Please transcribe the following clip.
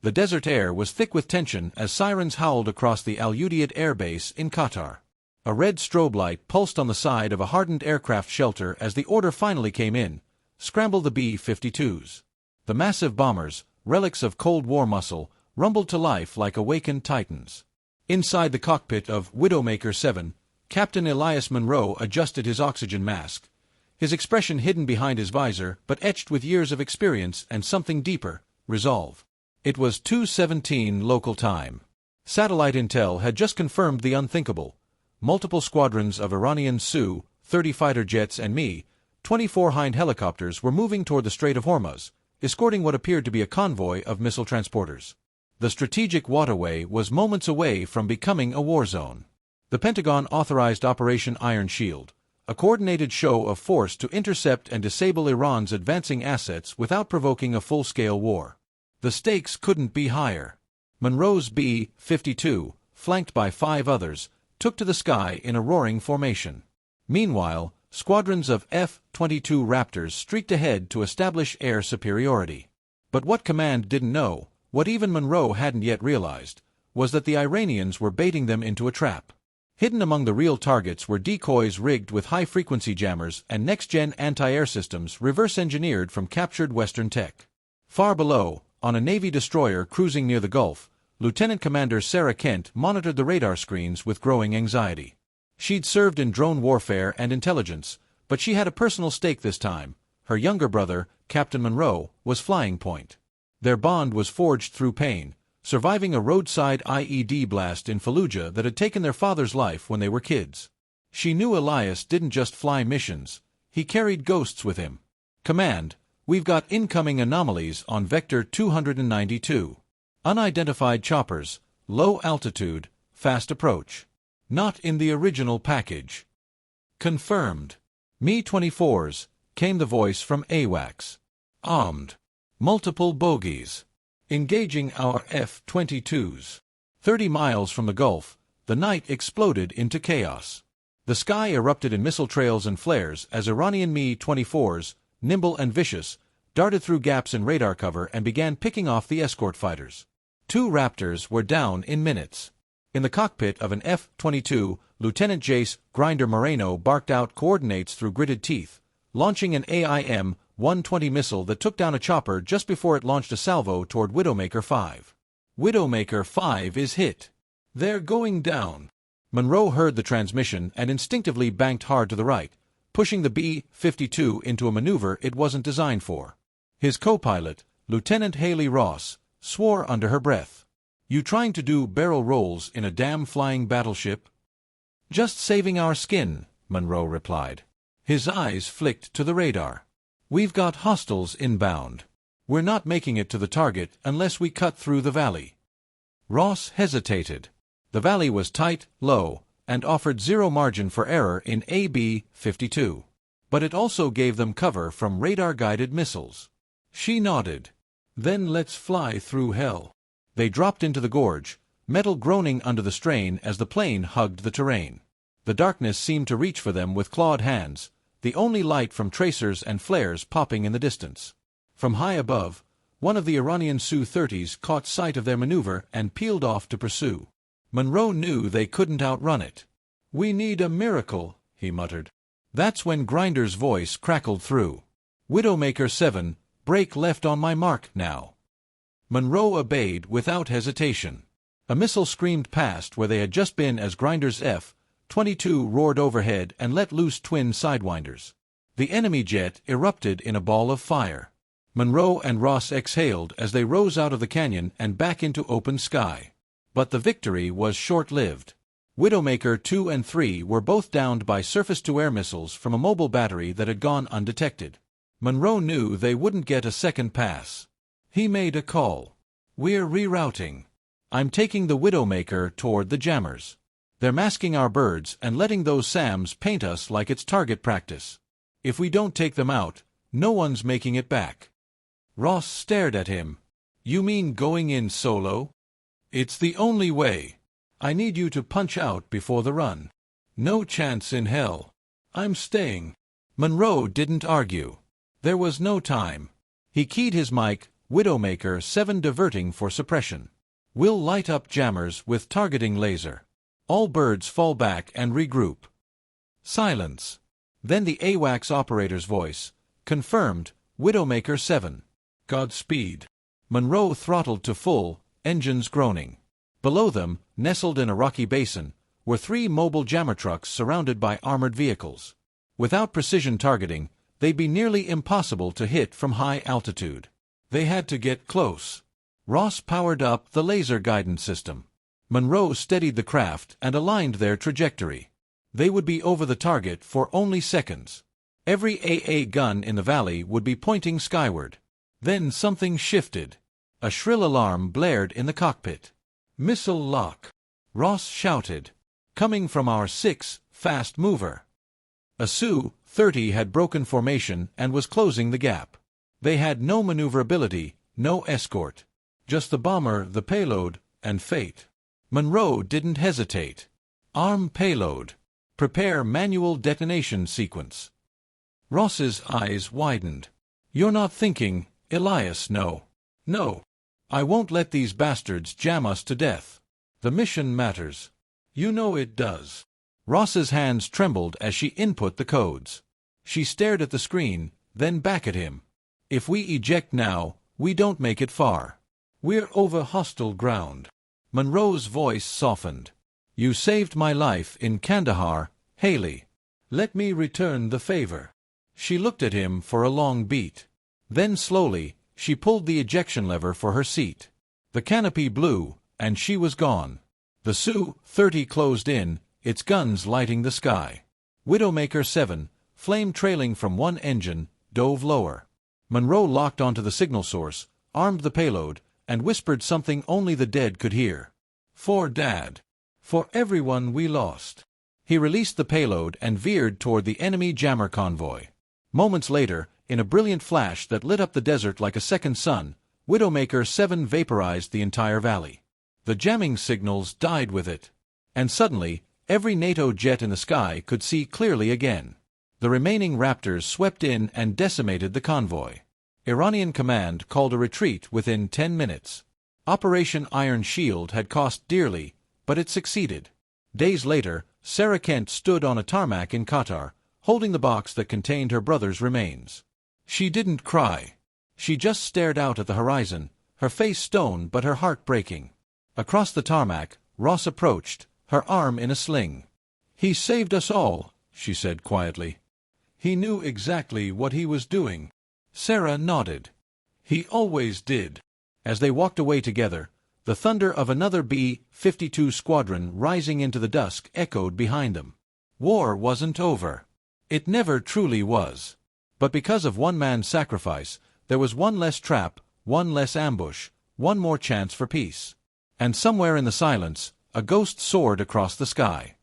The desert air was thick with tension as sirens howled across the Al Udeid Air Base in Qatar. A red strobe light pulsed on the side of a hardened aircraft shelter as the order finally came in: scramble the B-52s. The massive bombers, relics of Cold War muscle, rumbled to life like awakened titans. Inside the cockpit of Widowmaker 7, Captain Elias Munro adjusted his oxygen mask, his expression hidden behind his visor but etched with years of experience and something deeper: resolve. It was 2:17 local time. Satellite intel had just confirmed the unthinkable. Multiple squadrons of Iranian Su-30 fighter jets and Mi-24 Hind helicopters were moving toward the Strait of Hormuz, escorting what appeared to be a convoy of missile transporters. The strategic waterway was moments away from becoming a war zone. The Pentagon authorized Operation Iron Shield, a coordinated show of force to intercept and disable Iran's advancing assets without provoking a full-scale war. The stakes couldn't be higher. Munro's B-52, flanked by 5 others, took to the sky in a roaring formation. Meanwhile, squadrons of F-22 Raptors streaked ahead to establish air superiority. But what command didn't know, what even Munro hadn't yet realized, was that the Iranians were baiting them into a trap. Hidden among the real targets were decoys rigged with high-frequency jammers and next-gen anti-air systems reverse-engineered from captured Western tech. Far below, on a Navy destroyer cruising near the Gulf, Lieutenant Commander Sarah Kent monitored the radar screens with growing anxiety. She'd served in drone warfare and intelligence, but she had a personal stake this time. Her younger brother, Captain Munro, was flying point. Their bond was forged through pain, surviving a roadside IED blast in Fallujah that had taken their father's life when they were kids. She knew Elias didn't just fly missions, he carried ghosts with him. Command, we've got incoming anomalies on Vector 292. Unidentified choppers, low altitude, fast approach. Not in the original package. Confirmed. Mi-24s, came the voice from AWACS. Armed. Multiple bogies. Engaging our F-22s. 30 miles from the Gulf, the night exploded into chaos. The sky erupted in missile trails and flares as Iranian Mi-24s, nimble and vicious, darted through gaps in radar cover and began picking off the escort fighters. 2 Raptors were down in minutes. In the cockpit of an F-22, Lieutenant Jace Grinder Moreno barked out coordinates through gritted teeth, launching an AIM-120 missile that took down a chopper just before it launched a salvo toward Widowmaker 5. Widowmaker 5 is hit. They're going down. Munro heard the transmission and instinctively banked hard to the right, pushing the B-52 into a maneuver it wasn't designed for. His co-pilot, Lieutenant Haley Ross, swore under her breath. You trying to do barrel rolls in a damn flying battleship? Just saving our skin, Munro replied. His eyes flicked to the radar. We've got hostiles inbound. We're not making it to the target unless we cut through the valley. Ross hesitated. The valley was tight, low, and offered zero margin for error in AB-52. But it also gave them cover from radar-guided missiles. She nodded. Then let's fly through hell. They dropped into the gorge, metal groaning under the strain as the plane hugged the terrain. The darkness seemed to reach for them with clawed hands, the only light from tracers and flares popping in the distance. From high above, one of the Iranian Su-30s caught sight of their maneuver and peeled off to pursue. Munro knew they couldn't outrun it. "We need a miracle," he muttered. That's when Grinder's voice crackled through. "Widowmaker 7, break left on my mark now." Munro obeyed without hesitation. A missile screamed past where they had just been as Grinder's F-22 roared overhead and let loose twin sidewinders. The enemy jet erupted in a ball of fire. Munro and Ross exhaled as they rose out of the canyon and back into open sky. But the victory was short-lived. Widowmaker 2 and 3 were both downed by surface-to-air missiles from a mobile battery that had gone undetected. Munro knew they wouldn't get a second pass. He made a call. "We're rerouting. I'm taking the Widowmaker toward the jammers. They're masking our birds and letting those SAMs paint us like it's target practice. If we don't take them out, no one's making it back." Ross stared at him. "You mean going in solo?" "It's the only way. I need you to punch out before the run." "No chance in hell. I'm staying." Munro didn't argue. There was no time. He keyed his mic, Widowmaker 7 diverting for suppression. Will light up jammers with targeting laser. All birds fall back and regroup. Silence. Then the AWACS operator's voice. Confirmed, Widowmaker 7. Godspeed. Monroe throttled to full, engines groaning. Below them, nestled in a rocky basin, were 3 mobile jammer trucks surrounded by armored vehicles. Without precision targeting, they'd be nearly impossible to hit from high altitude. They had to get close. Ross powered up the laser guidance system. Monroe steadied the craft and aligned their trajectory. They would be over the target for only seconds. Every AA gun in the valley would be pointing skyward. Then something shifted. A shrill alarm blared in the cockpit. "Missile lock!" Ross shouted. "Coming from our 6 fast mover." A Su-30 had broken formation and was closing the gap. They had no maneuverability, no escort. Just the bomber, the payload, and fate. Monroe didn't hesitate. "Arm payload. Prepare manual detonation sequence." Ross's eyes widened. "You're not thinking, Elias, no. No. I won't let these bastards jam us to death. The mission matters. You know it does." Ross's hands trembled as she input the codes. She stared at the screen, then back at him. "If we eject now, we don't make it far. We're over hostile ground." Monroe's voice softened. "You saved my life in Kandahar, Haley. Let me return the favor." She looked at him for a long beat. Then slowly, she pulled the ejection lever for her seat. The canopy blew, and she was gone. The Su-30 closed in, its guns lighting the sky. Widowmaker 7, flame trailing from one engine, dove lower. Monroe locked onto the signal source, armed the payload, and whispered something only the dead could hear. "For Dad. For everyone we lost." He released the payload and veered toward the enemy jammer convoy. Moments later, in a brilliant flash that lit up the desert like a second sun, Widowmaker 7 vaporized the entire valley. The jamming signals died with it. And suddenly, every NATO jet in the sky could see clearly again. The remaining Raptors swept in and decimated the convoy. Iranian command called a retreat within 10 minutes. Operation Iron Shield had cost dearly, but it succeeded. Days later, Sarah Kent stood on a tarmac in Qatar, holding the box that contained her brother's remains. She didn't cry. She just stared out at the horizon, her face stone but her heart breaking. Across the tarmac, Ross approached, her arm in a sling. "He saved us all," she said quietly. "He knew exactly what he was doing." Sarah nodded. "He always did." As they walked away together, the thunder of another B-52 squadron rising into the dusk echoed behind them. War wasn't over. It never truly was. But because of one man's sacrifice, there was one less trap, one less ambush, one more chance for peace. And somewhere in the silence, a ghost soared across the sky.